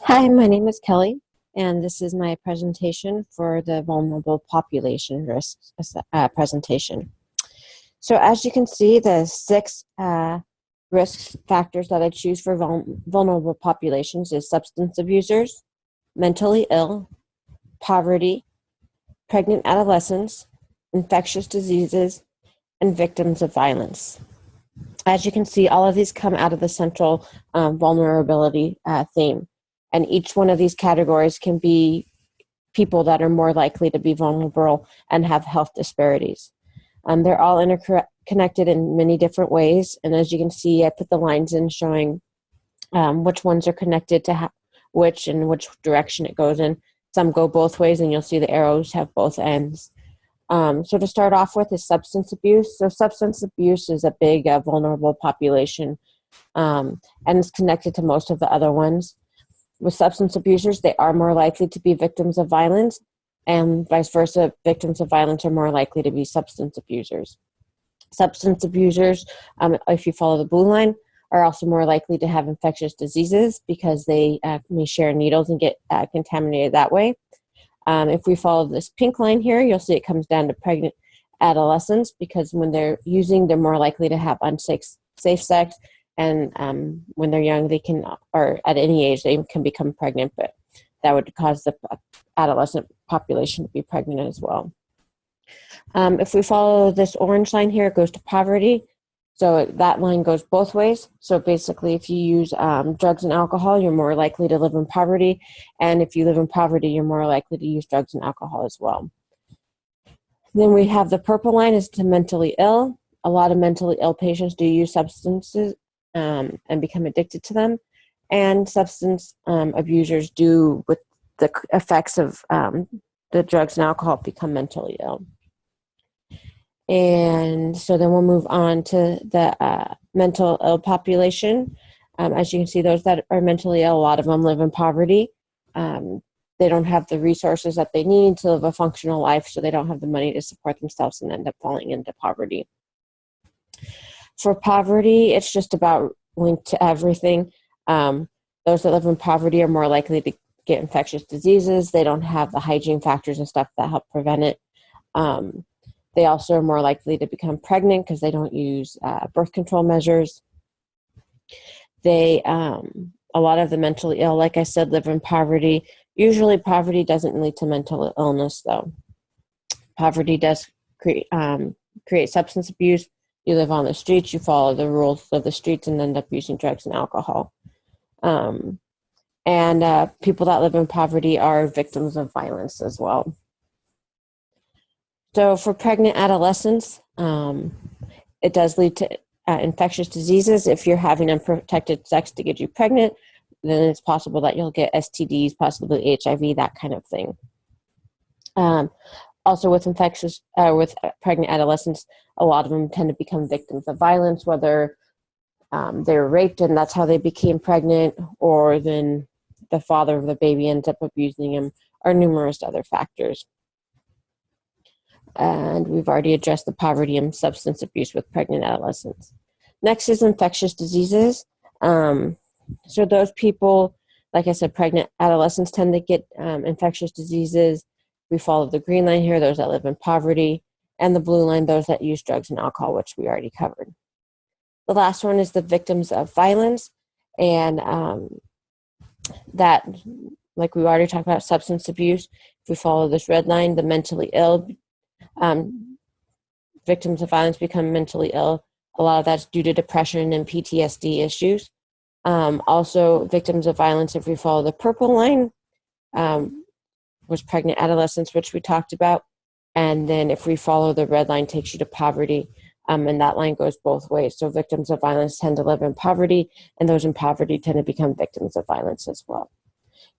Hi, my name is Kelly, and this is my presentation for the vulnerable population risk presentation. So as you can see, the six risk factors that I choose for vulnerable populations is substance abusers, mentally ill, poverty, pregnant adolescents, infectious diseases, and victims of violence. As you can see, all of these come out of the central vulnerability theme. And each one of these categories can be people that are more likely to be vulnerable and have health disparities. They're all interconnected in many different ways. And as you can see, I put the lines in showing which ones are connected to which and which direction it goes in. Some go both ways, and you'll see the arrows have both ends. So to start off with is substance abuse. So substance abuse is a big vulnerable population, and it's connected to most of the other ones. With substance abusers, they are more likely to be victims of violence, and vice versa, victims of violence are more likely to be substance abusers. Substance abusers, if you follow the blue line, are also more likely to have infectious diseases because they may share needles and get contaminated that way. If we follow this pink line here, you'll see it comes down to pregnant adolescents because when they're using, they're more likely to have unsafe sex. And when they're young, they can, or at any age, they can become pregnant, but that would cause the adolescent population to be pregnant as well. If we follow this orange line here, it goes to poverty. So that line goes both ways. So basically, if you use drugs and alcohol, you're more likely to live in poverty. And if you live in poverty, you're more likely to use drugs and alcohol as well. Then we have the purple line is to mentally ill. A lot of mentally ill patients do use substances and become addicted to them. And substance abusers do, with the effects of the drugs and alcohol, become mentally ill. And so then we'll move on to the mental ill population. As you can see, those that are mentally ill, a lot of them live in poverty. They don't have the resources that they need to live a functional life, so they don't have the money to support themselves and end up falling into poverty. For poverty, it's just about linked to everything. Those that live in poverty are more likely to get infectious diseases. They don't have the hygiene factors and stuff that help prevent it. They also are more likely to become pregnant because they don't use birth control measures. A lot of the mentally ill, like I said, live in poverty. Usually poverty doesn't lead to mental illness, though. Poverty does create substance abuse. You live on the streets, you follow the rules of the streets and end up using drugs and alcohol. And people that live in poverty are victims of violence as well. So for pregnant adolescents, it does lead to infectious diseases. If you're having unprotected sex to get you pregnant, then it's possible that you'll get STDs, possibly HIV, that kind of thing. Also with pregnant adolescents, a lot of them tend to become victims of violence, whether they were raped and that's how they became pregnant, or then the father of the baby ends up abusing them, or numerous other factors. And we've already addressed the poverty and substance abuse with pregnant adolescents. Next is infectious diseases. So those people, like I said, pregnant adolescents tend to get infectious diseases. We follow the green line here, those that live in poverty, and the blue line, those that use drugs and alcohol, which we already covered. The last one is the victims of violence, and that, like we already talked about, substance abuse. If we follow this red line, the mentally ill, victims of violence become mentally ill. A lot of that's due to depression and PTSD issues. Also, victims of violence, if we follow the purple line, was pregnant adolescents, which we talked about. And then if we follow the red line, takes you to poverty, and that line goes both ways. So victims of violence tend to live in poverty, and those in poverty tend to become victims of violence as well.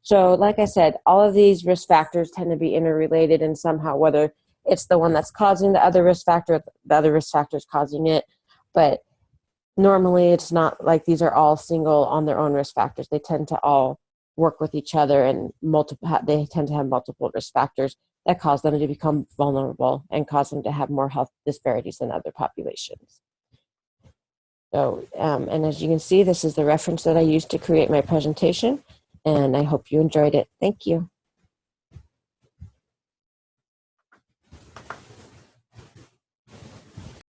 So like I said, all of these risk factors tend to be interrelated in somehow, whether it's the one that's causing the other risk factor, the other risk factor is causing it. But normally it's not like these are all single on their own risk factors. They tend to all work with each other, and they tend to have multiple risk factors that cause them to become vulnerable and cause them to have more health disparities than other populations. So, and as you can see, this is the reference that I used to create my presentation. and I hope you enjoyed it. Thank you.